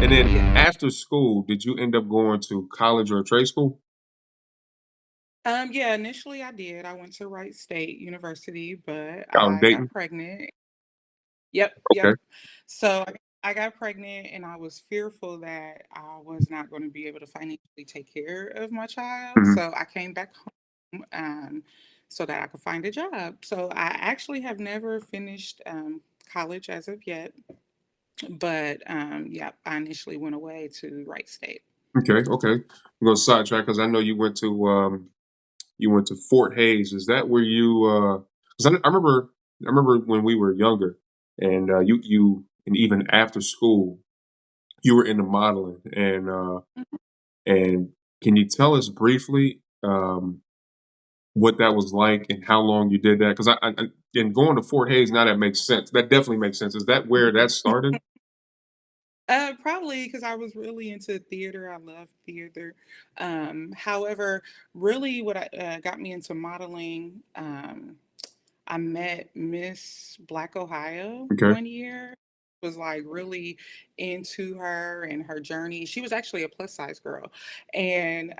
And then Yeah. after school, did you end up going to college or trade school? Yeah, initially I did. I went to Wright State University, but Out in I got Dayton? pregnant. Yep, Okay. yep. So I got pregnant and I was fearful that I was not going to be able to financially take care of my child. Mhm. So I came back home so that I could find a job. So I actually have never finished college as of yet, but yeah, I initially went away to Wright State. Okay, okay. I'm gonna sidetrack because I know you went to Fort Hayes. Is that where you? Because I remember when we were younger, and and even after school, you were into modeling, and can you tell us briefly what that was like and how long you did that? Because and going to Fort Hayes now that makes sense. That definitely makes sense. Is that where that started? Probably because I was really into theater. I love theater. However, really what got me into modeling, I met Miss Black Ohio Okay. one year. Was like really into her and her journey. She was actually a plus size girl. And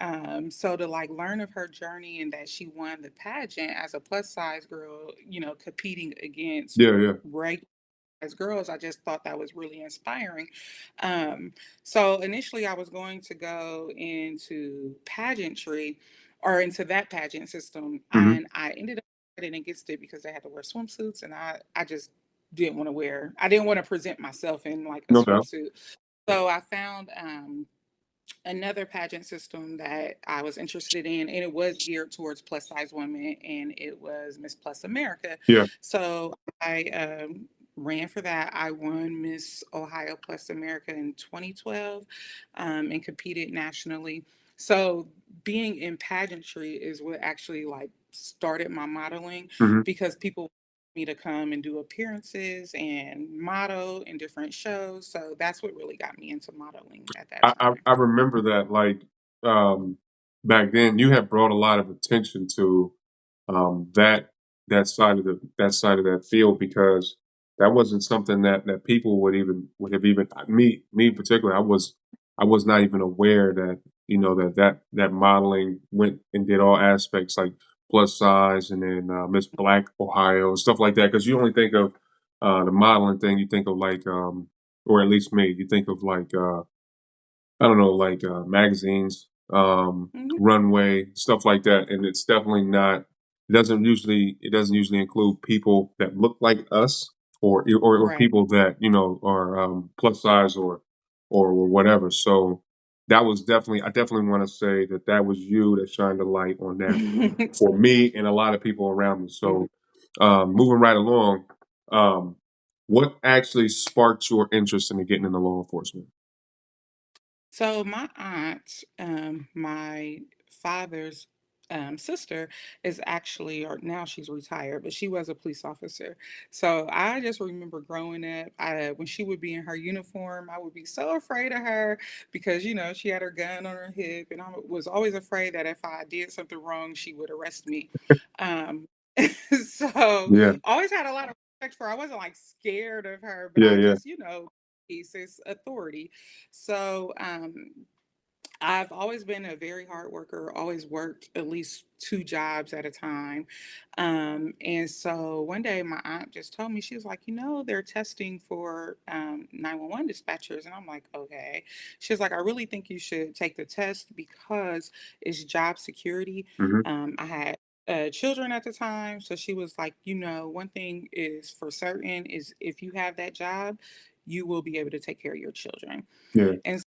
so to like learn of her journey and that she won the pageant as a plus size girl, competing against Yeah, yeah. regular as girls, I just thought that was really inspiring. So initially, I was going to go into pageantry or into that pageant system, Hmm. and I ended up getting against it because they had to wear swimsuits, and I just didn't want to wear. I didn't want to present myself in like a No doubt. swimsuit. So I found another pageant system that I was interested in, and it was geared towards plus size women, and it was Miss Plus America. Yeah. So I ran for that. I won Miss Ohio Plus America in 2012 and competed nationally. So being in pageantry is what actually like started my modeling Hmm. because people me to come and do appearances and model in different shows. So that's what really got me into modeling at that time. I remember that um, back then you had brought a lot of attention to that that side of that field because that wasn't something that people would have even me in particular I was not even aware that that modeling went and did all aspects like plus size and then Miss Black Ohio stuff like that because you only think of the modeling thing you think of or at least me you think of I don't know, magazines, Mhm. Runway, stuff like that, and it's definitely not. It doesn't usually include people that look like us, or Right. people that are plus size or whatever. So that was definitely. I definitely want to say that that was you that shined the light on that for me and a lot of people around me. So moving right along, um, what actually sparked your interest in getting into law enforcement? So my aunt, my father's sister, is actually, or now she's retired, but she was a police officer. So I just remember growing up, when she would be in her uniform, I would be so afraid of her because she had her gun on her hip, and I was always afraid that if I did something wrong, she would arrest me. Um, so Yeah, always had a lot of respect for her. I wasn't like scared of her, but yeah, I yeah. just, peace is authority. So I've always been a very hard worker, always worked at least two jobs at a time. And so one day my aunt just told me, she was like, they're testing for 911 dispatchers. And I'm like, okay. She was like, I really think you should take the test because it's job security. Mhm. I had children at the time. So she was like, one thing is for certain is if you have that job, you will be able to take care of your children. Yeah. And